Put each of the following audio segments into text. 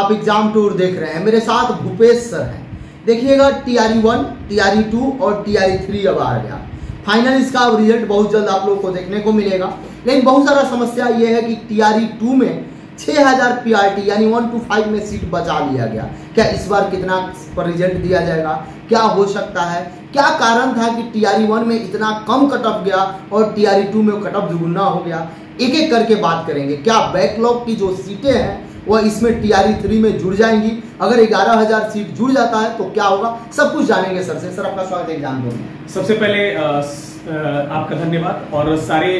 आप exam tour देख रहे हैं, मेरे साथ भूपेश सर हैं। देखिएगा TRE 1, TRE 2 और TRE 3 अब आ गया। फाइनल इसका अब रिजल्ट बहुत जल्द आप लोगों को देखने को मिलेगा। लेकिन बहुत सारा समस्या ये है कि TRE 2 में 6000 PRT यानी 1 to 5 में सीट बचा लिया गया। क्या इस बार कितना पर रिजल्ट दिया जाएगा, क्या हो सकता है, क्या कारण था कि TRE 1 में इतना कम कट ऑफ गया और TRE 2 में कट ऑफ दुगुना हो गया, एक एक करके बात करेंगे। क्या बैकलॉग की जो सीटें हैं वह इसमें TRE 3 में जुड़ जाएंगी, अगर 11000 सीट जुड़ जाता है तो क्या होगा, सब कुछ जानेंगे सर से। सर आपका स्वागत है एग्जाम में। सबसे पहले आपका धन्यवाद और सारे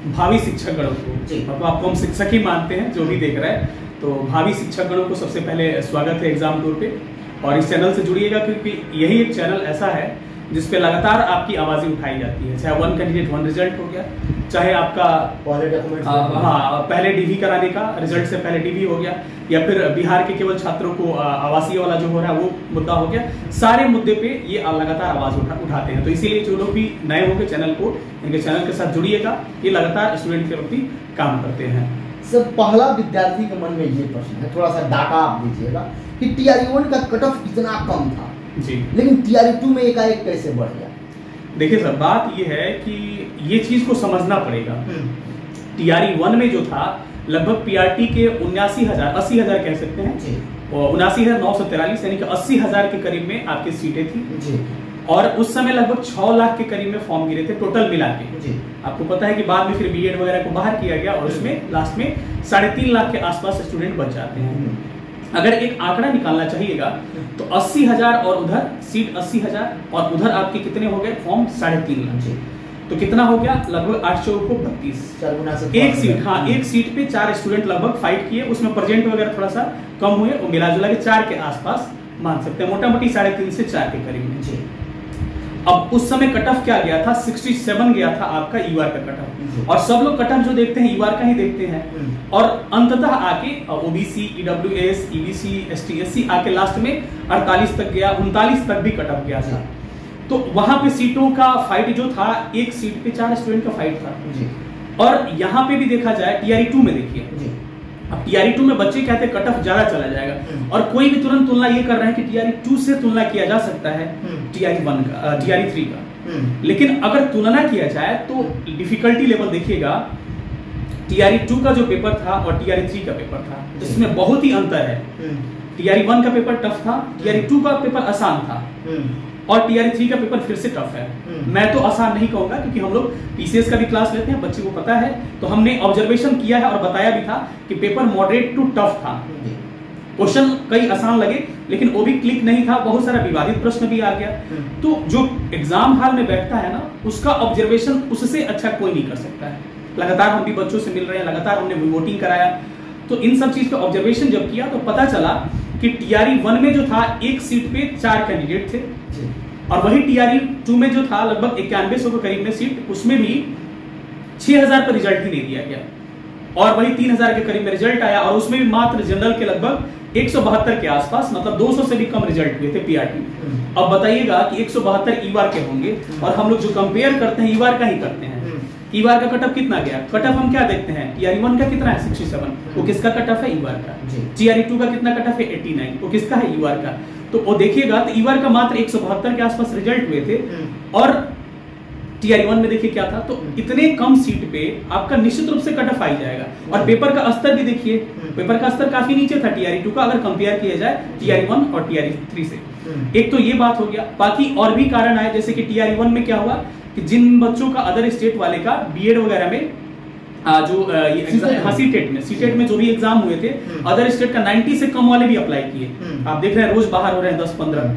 भावी शिक्षक गणों को, मतलब आपको हम शिक्षक ही मानते हैं जो भी देख रहा है, तो भावी शिक्षक गणों को सबसे पहले स्वागत है एग्जाम टूर पे। और इस चैनल से जुड़िएगा क्योंकि यही एक चैनल ऐसा है जिसपे लगातार आपकी आवाजें उठाई जाती है। चाहे 1 कैंडिडेट 1 रिजल्ट हो गया, चाहे आपका पहले DV कराने का रिजल्ट से पहले DV हो गया, या फिर बिहार के केवल छात्रों को आवासीय वाला जो हो रहा है वो मुद्दा हो गया। सारे मुद्दे पे ये लगातार आवाज उठाते हैं। तो इसीलिए जो लोग भी नए होंगे चैनल को, इनके चैनल के साथ जुड़िएगा। ये लगातार स्टूडेंट के प्रति काम करते हैं। सर पहला विद्यार्थी के मन में ये प्रश्न है, थोड़ा सा डाटा आप दीजिएगा कि TRE 1 का कट ऑफ इतना कम था जी, लेकिन TRE 2 में एकाएक कैसे बढ़ गया? देखिए सर, बात ये है कि ये चीज को समझना पड़ेगा। TRE 1 में जो था लगभग PRT के 80,000 कह सकते हैं, और 79,943 यानी कि 80,000 के करीब में आपकी सीटें थी जी। और उस समय लगभग 6 लाख के करीब में फॉर्म गिरे थे टोटल मिला के। आपको पता है कि बाद में फिर BEd वगैरह को बाहर किया गया और उसमें लास्ट में 3.5 लाख के आसपास स्टूडेंट बच जाते हैं। अगर एक आंकड़ा निकालना चाहिएगा तो 80,000 और उधर सीट 80,000 और उधर आपके कितने हो गए फॉर्म 3.5 लाख, तो कितना हो गया लगभग 800 को 32 एक सीट। हाँ, एक सीट पे 4 स्टूडेंट लगभग फाइट किए, उसमें प्रेजेंट वगैरह थोड़ा सा कम हुए और मिला जुला के 4 के आसपास मान सकते हैं, मोटा मोटी 3.5 से 4 के करीब में। अब उस समय कट ऑफ क्या गया था, 67 गया था आपका UR का कट ऑफ। और सब लोग कट ऑफ जो देखते हैं UR का ही देखते हैं, और अंततः आके OBC, EWS, EBC, ST, SC आके लास्ट में 48 तक गया, 39 तक भी कट ऑफ गया था। तो वहां पे सीटों का फाइट जो था, एक सीट पे 4 स्टूडेंट का फाइट था। और यहाँ पे भी देखा जाए TRE 2 में देखिए, अब TRE 2 में बच्चे कहते हैं कट ऑफ ज्यादा चला जाएगा, और कोई भी तुरंत तुलना ये कर रहे हैं कि TRE 2 से तुलना किया जा सकता है TRE 1 का, TRE 3 का। लेकिन अगर तुलना किया जाए तो डिफिकल्टी लेवल देखिएगा, TRE 2 का जो पेपर था और TRE 3 का पेपर था, इसमें बहुत ही अंतर है। TRE 1 का पेपर टफ था, TRE 2 का पेपर आसान था, और TRE 3 का पेपर फिर से टफ है। मैं तो आसान नहीं कहूंगा क्योंकि हम लोग PCS का भी क्लास लेते हैं, बच्चे को पता है, तो हमने ऑब्जर्वेशन किया है और बताया भी था कि पेपर मॉडरेट टू टफ था। क्वेश्चन कई आसान लगे लेकिन वो भी क्लिक नहीं था, बहुत सारा विवादित प्रश्न भी आ गया। तो जो एग्जाम हॉल में बैठता है ना, उसका ऑब्जर्वेशन उससे अच्छा कोई नहीं कर सकता है। लगातार हम भी बच्चों से मिल रहे हैं, लगातार हमने वोटिंग कराया, तो इन सब चीज का ऑब्जर्वेशन जब किया तो पता चला कि TRE 1 में जो था एक सीट पे 4 कैंडिडेट थे, और वही TRE 2 में जो था लगभग 9100 के करीब में सीट, उसमें भी 6000 पर रिजल्ट ही नहीं दिया गया, और वही 3000 के करीब में रिजल्ट आया, और उसमें भी मात्र जनरल के लगभग 172 के आसपास, मतलब 200 से भी कम रिजल्ट हुए थे PRT। अब बताइएगा कि 172 EVAR के होंगे, और हम लोग जो कंपेयर करते हैं EVAR का ही करते हैं। EVAR का कट ऑफ कितना गया, कट ऑफ हम क्या देखते हैं, TRE 1 का कितना है 67, वो किसका कट ऑफ है EVAR का। TRE 2 का कितना कट ऑफ है 89, वो किसका है EVAR का। तो वो देखिएगा तो EVAR का मात्र 172 के आसपास रिजल्ट हुए थे, और TRE 1 में देखिए क्या था। तो इतने कम सीट पे आपका निश्चित रूप से कट ऑफ आ जाएगा। और पेपर का स्तर भी देखिए, पेपर का स्तर काफी नीचे था TRE 2 का, अगर कंपेयर किया जाए TRE 1 और TRE 3 से। एक तो ये बात हो गया, बाकी और भी कारण आए, जैसे कि TRE 1 में क्या हुआ कि जिन बच्चों का अदर स्टेट वाले का BEd वगैरह में सीटेट में जो भी एग्जाम हुए थे, अदर स्टेट का 90 से कम वाले भी अप्लाई किए। आप देख रहे हैं रोज बाहर हो रहे हैं 10-15।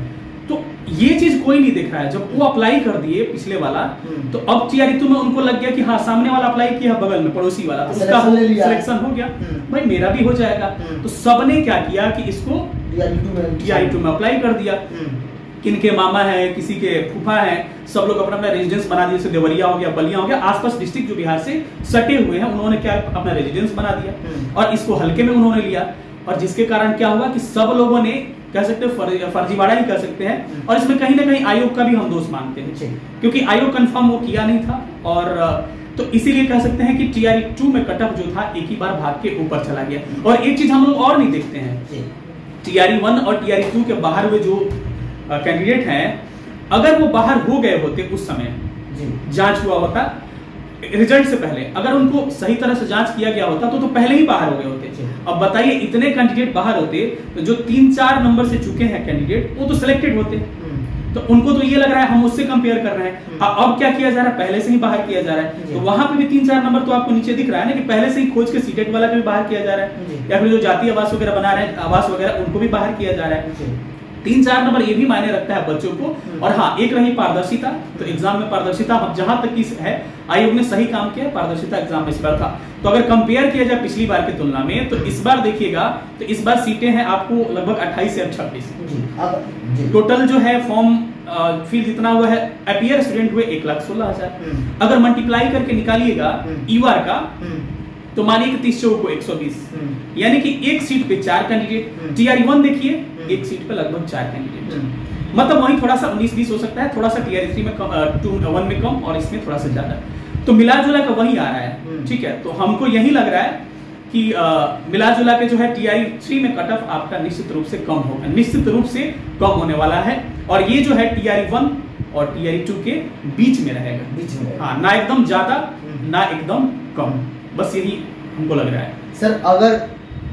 तो ये चीज कोई नहीं देख रहा है। जब वो अप्लाई कर दिए पिछले वाला, तो अब TRE 2 में उनको लग गया कि हाँ सामने वाला अप्लाई किया बगल में पड़ोसी वाला, तो उसका सिलेक्शन हो गया, भाई मेरा भी हो जाएगा। तो सबने क्या किया कि इसको TRE 2 में अप्लाई कर दिया। किनके मामा है, किसी के फूफा है, सब लोग अपना अपना रेजिडेंस बना दिया। जैसे देवरिया हो गया, बलिया हो गया, आसपास डिस्ट्रिक्ट जो बिहार से सटे हुए हैं, उन्होंने क्या अपना रेजिडेंस बना दिया और इसको हल्के में उन्होंने लिया। और जिसके कारण क्या हुआ कि सब लोगों ने कह सकते हैं फर्जीवाड़ा ही कर सकते हैं, और इसमें कहीं ना कहीं आयोग का भी हम दोष मानते हैं, क्योंकि आयोग कंफर्म वो किया नहीं था। और तो इसीलिए कह सकते हैं कि TRE 2 में कट ऑफ जो था एक ही बार भाग के ऊपर चला गया। और एक चीज हम लोग और नहीं देखते हैं TRE 1 और TRE 2 के बाहर हुए जो कैंडिडेट हैं, अगर वो बाहर हो गए होते उस समय जांच हुआ होता रिजल्ट से पहले, अगर उनको सही तरह से जांच किया गया होता तो पहले ही बाहर हो गए होते। अब बताइए इतने कैंडिडेट बाहर होते तो जो 3-4 नंबर से चुके हैं कैंडिडेट वो तो सिलेक्टेड होते। तो उनको तो ये लग रहा है हम उससे कंपेयर कर रहे हैं। अब क्या किया जा रहा है, पहले से ही बाहर किया जा रहा है। तो वहां पे भी 3-4 नंबर तो आपको नीचे दिख रहा है ना कि पहले से ही खोज के सीटेट वाला भी बाहर किया जा रहा है, या फिर जो जातीय आवास वगैरह बना रहे हैं आवास वगैरह उनको भी बाहर किया जा रहा है। 3-4 नंबर ये भी मायने रखता है बच्चों को। और हाँ, एक रही पारदर्शिता। तो एग्जाम में पारदर्शिता जहां तक की है आयोग ने सही काम किया, पारदर्शिता एग्जाम में इस बार था। तो अगर कंपेयर किया जाए पिछली बार की तुलना में तो इस बार देखिएगा तो इस बार सीटें हैं आपको लगभग 28 से 26। टोटल जो है फॉर्म फिल जितना हुआ है, अपीयर स्टूडेंट हुए 1,16,000। अगर मल्टीप्लाई करके निकालिएगा ईवार का तो मानिए कि 30 को 120, यानी कि एक सीट पे 4 कैंडिडेट। TRE 1 देखिए एक सीट पे लगभग 4 कैंडिडेट, मतलब वहीं थोड़ा सा 19-20 हो सकता है, थोड़ा सा TRE 3 में 1 में कम और इसमें थोड़ा सा ज्यादा। तो मिला जुला का वही आ रहा है, ठीक है। तो हमको यही लग रहा है कि मिला जुला के जो है TRE 3 में कट ऑफ आपका निश्चित रूप से कम होगा, निश्चित रूप से कम होने वाला है। और ये जो है TRE 1 और TRE 2 के बीच में रहेगा, हाँ, ना एकदम ज्यादा ना एकदम कम, बस यही हमको लग रहा है। सर अगर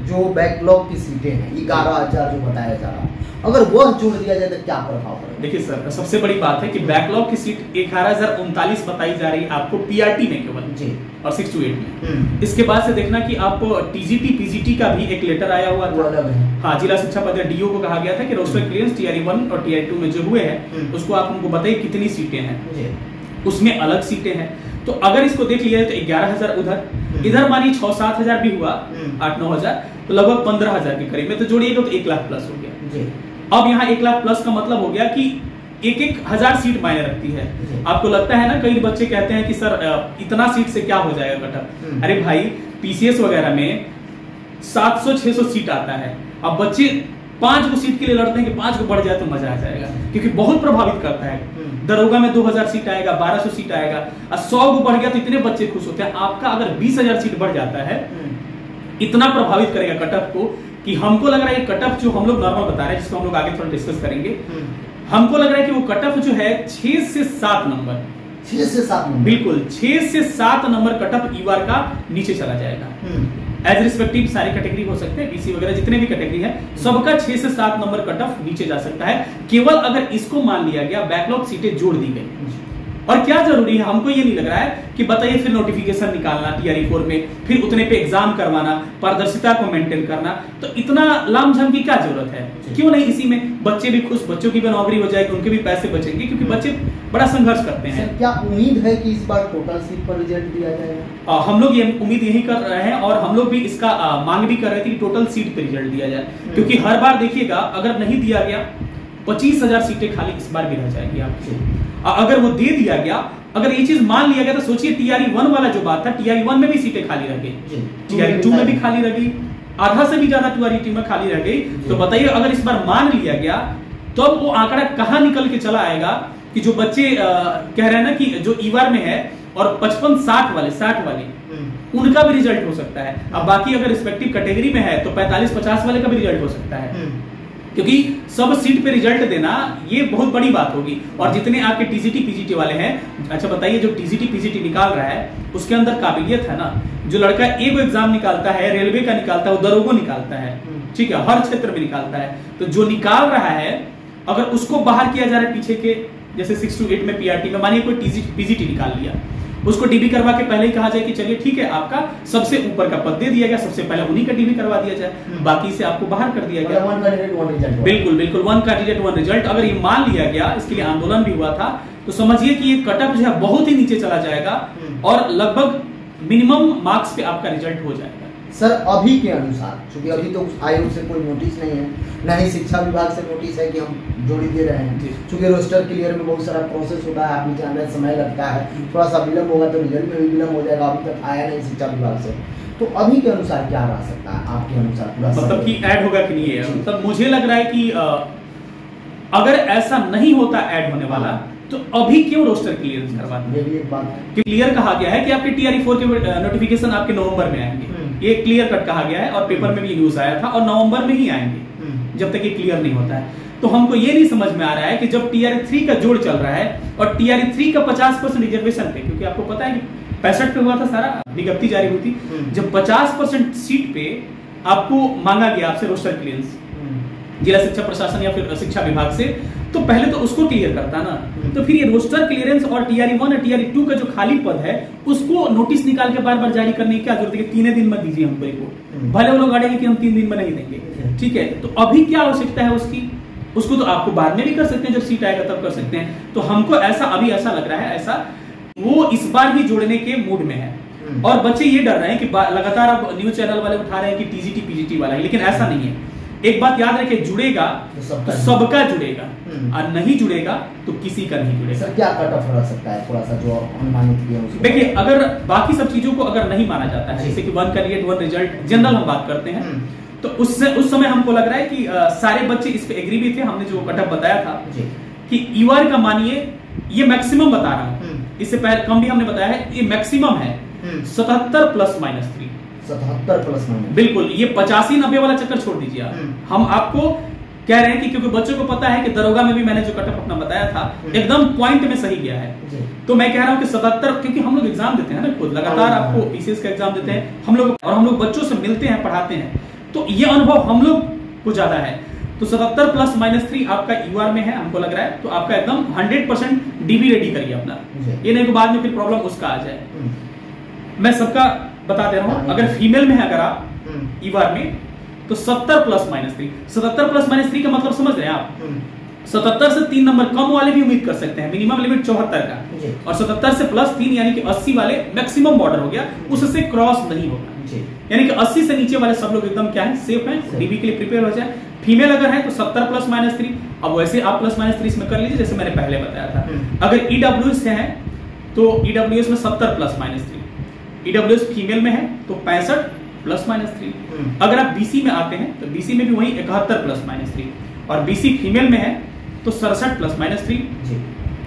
जो बैकलॉग की सीटें हैं 11,000 जो बताया जा रहा है, अगर वह जोड़ दिया जाए तो क्या प्रभाव पड़ेगा? देखिए सर, सबसे बड़ी बात है कि बैकलॉग की सीट 11,039 बताई जा रही है आपको PRT में केवल जी, और 6 to 8 में। इसके बाद से देखना कि आप TGT PGT का भी एक लेटर आया हुआ था, हाँ, जिला शिक्षा पद DO को कहा गया था कि रोस्टर क्लियरेंस TRE 1 और TRE 2 में जो हुए हैं उसको आप हमको बताइए कितनी सीटें हैं, उसमें अलग सीटें हैं। तो अगर इसको देख लिया जाए तो 11,000 उधर, इधर मानिए 6-7 हजार भी हुआ, 8-9 हजार, तो लगभग 15,000 के करीब में। तो जोड़िएगा तो 1 लाख प्लस हो गया। अब यहाँ 1 लाख प्लस का मतलब हो गया कि 1-1 हजार सीट मायने रखती है। आपको लगता है ना, कई बच्चे कहते हैं कि सर इतना सीट से क्या हो जाएगा कटअप। अरे भाई, PCS वगैरह में 700-600 सीट आता है। अब बच्चे 5 को सीट के लिए लड़ते हैं कि 5 को बढ़ जाए तो मजा आ जाएगा, क्योंकि बहुत प्रभावित करता है। दरोगा में 2,000 सीट आएगा, 1,200 सीट आएगा, और 100 को बढ़ गया तो इतने बच्चे खुश होते हैं। आपका अगर 20,000 सीट बढ़ जाता है, इतना प्रभावित करेगा कटअप को कि हमको लग रहा है कटअप जो हम लोग नॉर्मल बता रहे हैं, जिसको हम लोग आगे थोड़ा डिस्कस करेंगे, हमको लग रहा है कि वो कटअप जो है 6 से 7 नंबर, 6 से 7 नंबर, बिल्कुल 6 से 7 नंबर कटअप ईवार का नीचे चला जाएगा। एज रिस्पेक्टिव सारी कैटेगरी हो सकते हैं, BC वगैरह जितने भी कैटेगरी है, सबका 6 से 7 नंबर कट ऑफ नीचे जा सकता है, केवल अगर इसको मान लिया गया बैकलॉग सीटें जोड़ दी गई। और क्या जरूरी है, हमको ये नहीं लग रहा है कि बताइए फिर नोटिफिकेशन निकालना TRE 4 में, फिर उतने पे एग्जाम करवाना, पारदर्शिता को मेंटेन करना, तो इतना लामझम की क्या जरूरत है? क्यों नहीं इसी में बच्चे भी खुश, बच्चों की भी नौकरी हो जाएगी, उनके भी पैसे बचेंगे, क्योंकि बच्चे बड़ा संघर्ष करते हैं। क्या उम्मीद है कि इस बार टोटल सीट पर रिजल्ट दिया जाएगा? हम लोग ये उम्मीद यही कर रहे हैं, और हम लोग भी इसका मांग भी कर रहे थे कि टोटल सीट पे रिजल्ट दिया जाए, क्योंकि हर बार देखिएगा अगर नहीं दिया गया 25,000 सीटें खाली इस बार भी रह जाएगी आपकी। अगर वो दे दिया गया, अगर ये चीज मान लिया गया, तो सोचिए TRE 1 वाला जो बात था, TRE 1 में भी सीटें खाली रह गई, TRE 2 में भी खाली रह गई, आधा से भी ज्यादा TRE 2 में खाली रह गई। तो बताइए अगर इस बार मान लिया गया तो अब वो आंकड़ा कहां निकल के चला आएगा कि जो बच्चे कह रहे हैं ना कि जो ईवार में है और 55-60 वाले उनका भी रिजल्ट हो सकता है। अब बाकी अगर रिस्पेक्टिव कैटेगरी में है तो 45-50 वाले का भी रिजल्ट हो सकता है, क्योंकि सब सीट पे रिजल्ट देना ये बहुत बड़ी बात होगी। और जितने आपके TGT PGT वाले हैं, अच्छा बताइए जो TGT PGT निकाल रहा है उसके अंदर काबिलियत है ना, जो लड़का एक एग्जाम निकालता है, रेलवे का निकालता है, वो दरोगो निकालता है, ठीक है, हर क्षेत्र में निकालता है, तो जो निकाल रहा है अगर उसको बाहर किया जा रहा है पीछे के, जैसे 6 to 8 में PRT में मानिए कोई PGT निकाल लिया, उसको DB करवा के पहले ही कहा जाए कि चलिए ठीक है आपका सबसे ऊपर का पद दे दिया गया, सबसे पहले उन्हीं का DB करवा दिया जाए, बाकी से आपको बाहर कर दिया गया। बिल्कुल बिल्कुल, 1 कैंडिडेट 1 रिजल्ट अगर ये मान लिया गया, इसके लिए आंदोलन भी हुआ था, तो समझिए कि ये कटअप जो है बहुत ही नीचे चला जाएगा और लगभग मिनिमम मार्क्स पे आपका रिजल्ट हो जाएगा। सर अभी के अनुसार, क्योंकि अभी तो आयोग से कोई नोटिस नहीं है, न ही शिक्षा विभाग से नोटिस है कि हम जोड़ी दे रहे हैं, क्योंकि रोस्टर क्लियर में बहुत सारा प्रोसेस होता है, आप भी जान रहे हैं, समय लगता है, थोड़ा सा विलम्ब होगा तो रिजल्ट में भी विलम्ब हो जाएगा, अभी तक आया नहीं शिक्षा विभाग से। तो अभी के अनुसार क्या रह सकता है आपके अनुसार पूरा, मतलब कि ऐड होगा कि नहीं है? मतलब मुझे लग रहा है कि अगर ऐसा नहीं होता ऐड होने वाला, तो अभी क्यों रोस्टर क्लियरेंस करवाना? ये भी एक बात है। क्लियर कहा गया है कि आपके TRE4 के नोटिफिकेशन आपके नवंबर में आएंगे, ये क्लियर कट कहा गया है और पेपर में भी न्यूज आया था, और नवंबर में ही आएंगे जब तक ये क्लियर नहीं होता है। तो हमको ये नहीं समझ में आ रहा है कि जब TRE3 का जोड़ चल रहा है और TRE3 का 50% रिजर्वेशन पे, क्योंकि आपको पता है कि 65 पे हुआ था सारा, विज्ञप्ति जारी हुई थी, जब 50% सीट पे आपको मांगा गया आपसे रोस्टर क्लियरेंस जिला शिक्षा प्रशासन या फिर शिक्षा विभाग से, तो पहले तो उसको क्लियर करता ना। तो फिर ये रोस्टर क्लियरेंस और TRE1 और TRE2 का जो खाली पद है उसको नोटिस निकाल के बार बार जारी करने की क्या जरूरत है? 3 दिन में दीजिए हमको रिपोर्ट, भले वो लोग अड़ेंगे कि हम 3 दिन में नहीं देंगे, ठीक है। तो अभी क्या आवश्यकता है उसकी? उसको तो आपको बाद में भी कर सकते हैं, जब सीट आएगा तब कर सकते हैं। तो हमको अभी ऐसा लग रहा है, ऐसा वो इस बार ही जोड़ने के मूड में है। और बच्चे ये डर रहे हैं कि लगातार अब न्यूज चैनल वाले उठा रहे हैं कि TGT PGT वाला है, लेकिन ऐसा नहीं है। एक बात याद रखिए, जुड़ेगा तो सबका जुड़ेगा, और नहीं जुड़ेगा तो किसी का नहीं जुड़ेगा। सर क्या कट ऑफ रह सकता है थोड़ा सा जो अनुमानित किया है? देखिए, अगर बाकी सब चीजों को अगर नहीं माना जाता है, जैसे कि 1 कैंडिडेट 1 रिजल्ट जनरल हम बात करते हैं, तो उस समय हमको लग रहा है कि सारे बच्चे इस पे एग्री भी थे। हमने जो कट ऑफ बताया था कि ईवार का मानिए, ये मैक्सिमम बता रहा हूं, इससे पहले कम भी हमने बताया है, ये मैक्सिमम है 77 +-3। 77 +-, बिल्कुल। ये 85-90 वाला चक्कर छोड़ दीजिए आप। हम आपको कह रहे हैं कि क्योंकि बच्चों को पता है कि दरोगा में भी मैंने जो कट ऑफ अपना बताया था एकदम पॉइंट में सही गया है। तो मैं कह रहा हूं कि 77, क्योंकि हम लोग एग्जाम देते हैं ना, खुद लगातार आपको PCS का एग्जाम देते हैं हम लोग, और हम लोग बच्चों से मिलते हैं, पढ़ाते हैं, तो ये अनुभव हम लोग को ज्यादा है। तो 77 +-3 आपका ईवार में है, हमको लग रहा है। तो आपका एकदम 100% DB रेडी करिए अपना, ये नहीं कि बाद में फिर प्रॉब्लम उसका आ जाए। मैं सबका बता दे रहा हूं, अगर फीमेल में है अगर आप ईवार में, तो 70 +-3। 77 +-3 का मतलब समझ रहे हैं आप? 77 से 3 नंबर कम वाले भी उम्मीद कर सकते हैं, मिनिमम लिमिट 74 का, और 77 से +3 यानी कि 80 वाले मैक्सिमम बॉर्डर हो गया, उससे क्रॉस नहीं होगा। यानी कि 80 से नीचे वाले सब लोग एकदम क्या है, सेफ हैं, DB के लिए प्रिपेयर हो जाए। फीमेल अगर है तो 70 +-3। अब वैसे आप +-3 इसमें कर लीजिए जैसे मैंने पहले बताया था। अगर EWS से है तो EWS में 70 +-3। EWS फीमेल में है तो 65 +-3। अगर आप BC में आते हैं तो BC में भी वही 71 +-3, और BC फीमेल में है तो 67 +-3।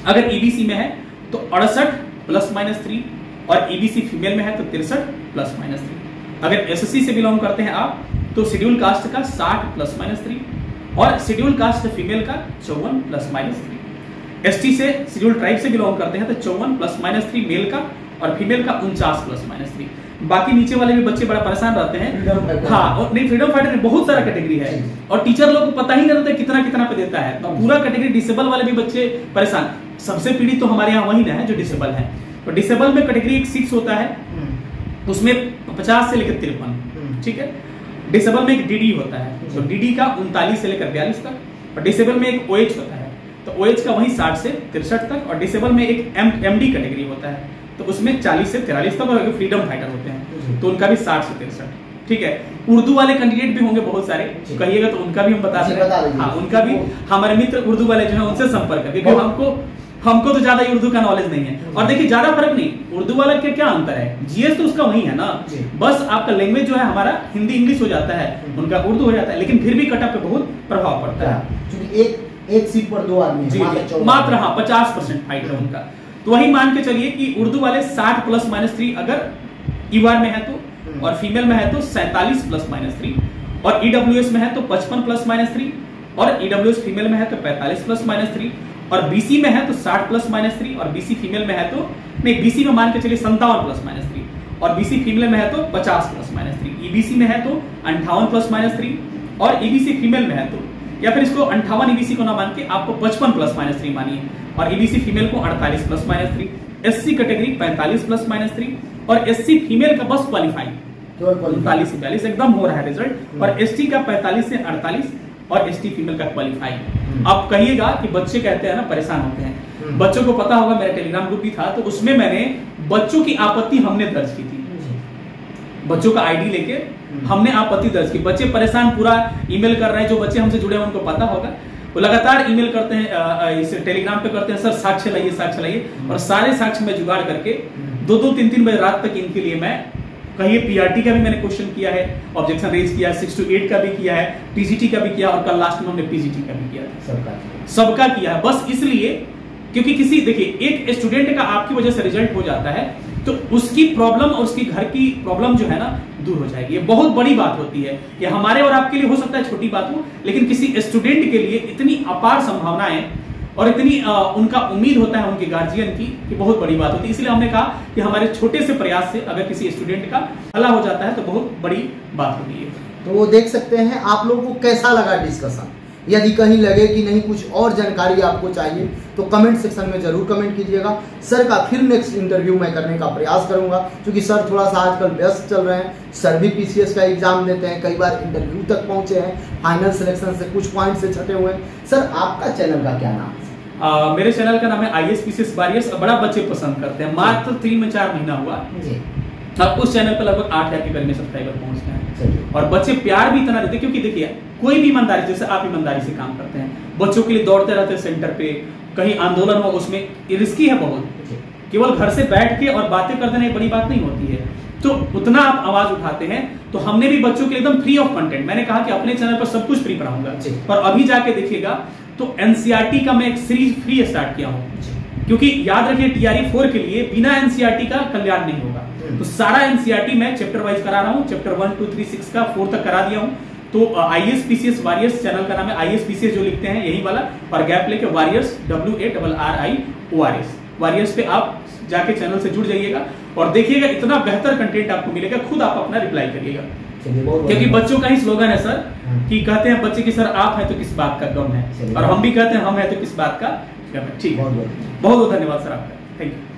अगर EBC में है तो 68 +-3, और EBC फीमेल में है तो 63 +-3। अगर SSC से बिलोंग करते हैं आप तो शेड्यूल कास्ट का 60 +-3, और शेड्यूल कास्ट फीमेल का 54 +-3। ST से शेड्यूल ट्राइब से बिलोंग करते हैं तो 54 +-3 मेल का, और फीमेल का 49 +-3। बाकी नीचे वाले भी बच्चे बड़ा परेशान रहते हैं। हाँ, और नहीं, फ्रीडम फाइटर में बहुत सारा कैटेगरी है, और टीचर लोग को पता ही नहीं रहता कितना कितना पे देता है, तो पूरा कैटेगरी। डिसेबल वाले भी बच्चे परेशान, सबसे पीड़ित तो हमारे यहाँ वही ना है जो डिसेबल है। तो डिसेबल में कैटेगरी 6 होता है, उसमें 50 से लेकर 53, ठीक है। डिसेबल में एक DD होता है, तो DD का 39 से लेकर 42 तक, और डिसेबल में एक OH होता है, तो OH का वही 60 से 63 तक, और डिसेबल में एक MD कैटेगरी होता है, तो उसमें 40 से 43 तक, और फ्रीडम फाइटर होते हैं तो उनका भी 60 से 63, ठीक है। उर्दू वाले कैंडिडेट भी होंगे बहुत सारे, कहिएगा तो उनका भी हम बता दें। हाँ, उनका भी हमारे मित्र उर्दू वाले जो है उनसे संपर्क करके, क्योंकि हमको तो ज्यादा उर्दू का नॉलेज नहीं है। और देखिए ज्यादा फर्क नहीं, उर्दू वाला के क्या अंतर है, GS तो उसका वही है ना, बस आपका लैंग्वेज जो है हमारा हिंदी इंग्लिश हो जाता है, उनका उर्दू हो जाता है, लेकिन फिर भी कटअप पे बहुत प्रभाव पड़ता है। एक सीट पर 2 आदमी मात्र, हाँ, 50% फाइट है उनका। तो वही मान के चलिए कि उर्दू वाले 60 +-3 अगर ईवार में है तो, और फीमेल में है तो 47 +-3, और EWS में है तो 55 +-3, और EWS फीमेल में है तो 45 +-3, और BC में है तो 60 +-3, और BC फीमेल में है तो नहीं, BC में मान के चलिए 57 +-3, और BC फीमेल में है तो 50 +-3, EBC में है तो 58 +-3, और EBC फीमेल में है तो, या फिर इसको 58 EBC को ना मान के आपको 55 +-3 मानिए, और EBC फीमेल को 48 +-3, SC कैटेगरी 45 +-3, और SC फीमेल का बस क्वालिफाई 39 से 42 एकदम हो रहा है रिजल्ट, और ST का 45 से 48, और ST फीमेल का क्वालिफाई। आप कहिएगा कि बच्चे कहते हैं ना परेशान होते हैं, बच्चों को पता होगा, मेरा टेलीग्राम ग्रुप भी था, तो उसमें मैंने बच्चों की आपत्ति हमने दर्ज की थी, बच्चों का ID लेके हमने आपत्ति दर्ज की। बच्चे परेशान पूरा ईमेल कर रहे हैं, जो बच्चे हमसे जुड़े हैं उनको पता होगा, वो लगातार ईमेल करते हैं, इस टेलीग्राम पे करते हैं, सर साक्ष्य लाइए, साक्ष्य लाइए, और सारे साक्ष्य में जुगाड़ करके 2-2, 3-3 बजे रात तक इनके लिए मैं कहिए PRT का भी मैंने क्वेश्चन किया है, ऑब्जेक्शन रेज किया है, 6 to 8 का भी किया है, TGT का भी किया, और कल लास्ट में हमने PGT का भी किया था, सबका किया है, बस इसलिए क्योंकि किसी देखिए एक स्टूडेंट का आपकी वजह से रिजल्ट हो जाता है तो उसकी प्रॉब्लम और उसकी घर की प्रॉब्लम जो है ना दूर हो जाएगी। ये बहुत बड़ी बात होती है। ये हमारे और आपके लिए हो सकता है छोटी बात हो, लेकिन किसी स्टूडेंट के लिए इतनी अपार संभावनाएं और इतनी उनका उम्मीद होता है उनके गार्जियन की कि बहुत बड़ी बात होती है। इसलिए हमने कहा कि हमारे छोटे से प्रयास से अगर किसी स्टूडेंट का भला हो जाता है तो बहुत बड़ी बात होती है। तो वो देख सकते हैं आप लोगों को कैसा लगा डिस्कशन। यदि कहीं लगे कि नहीं कुछ और जानकारी आपको चाहिए तो कमेंट सेक्शन में जरूर कमेंट कीजिएगा। सर का फिर नेक्स्ट इंटरव्यू मैं करने का प्रयास करूंगा, क्योंकि सर थोड़ा सा आजकल व्यस्त चल रहे हैं। सर भी पीसीएस का एग्जाम देते हैं, कई बार इंटरव्यू तक पहुंचे हैं, फाइनल सिलेक्शन से कुछ पॉइंट से छटे हुए हैं। सर आपका चैनल का क्या नाम है? मेरे चैनल का नाम है IAS PCS वॉरियर्स। बड़ा बच्चे पसंद करते हैं, मात्र 3 में 4 महीना हुआ जी। अब उस चैनल पर लगभग 8000 के करीब में सब्सक्राइबर पहुंच गए हैं और बच्चे प्यार भी इतना देते हैं, क्योंकि देखिए कोई भी ईमानदारी, जैसे आप ईमानदारी से काम करते हैं, बच्चों के लिए दौड़ते रहते हैं सेंटर पे, कहीं आंदोलन हो उसमें रिस्की है बहुत। केवल घर से बैठ के और बातें कर देना एक बड़ी बात नहीं होती है, तो उतना आप आवाज उठाते हैं। तो हमने भी बच्चों के लिए एकदम फ्री ऑफ कंटेंट, मैंने कहा कि अपने चैनल पर सब कुछ फ्री पढ़ाऊंगा। और अभी जाके देखिएगा तो एनसीईआरटी का मैं एक सीरीज फ्री स्टार्ट किया हूँ, क्योंकि याद रखिए TRE 4 के लिए बिना एनसीईआरटी का कल्याण नहीं होगा। तो सारा एनसीईआरटी मैं चैप्टर वाइज करा रहा हूँ, चैप्टर 1, 2, 3, 6 का 4 तक करा दिया हूँ। तो IAS PCS वॉरियर्स चैनल का नाम है, IAS PCS जो लिखते हैं यही वाला, और गैप लेके वॉरियर्स WARRIORS वॉरियर्स पे आप जाके चैनल से जुड़ जाइएगा और देखिएगा इतना बेहतर कंटेंट आपको मिलेगा। खुद आप अपना रिप्लाई करिएगा, क्योंकि बच्चों का ही स्लोगन है सर कि कहते हैं बच्चे की सर आप है तो किस बात का गम है, और हम भी कहते हैं हम है तो किस बात का गम है। ठीक है, बहुत बहुत धन्यवाद सर आपका, थैंक यू।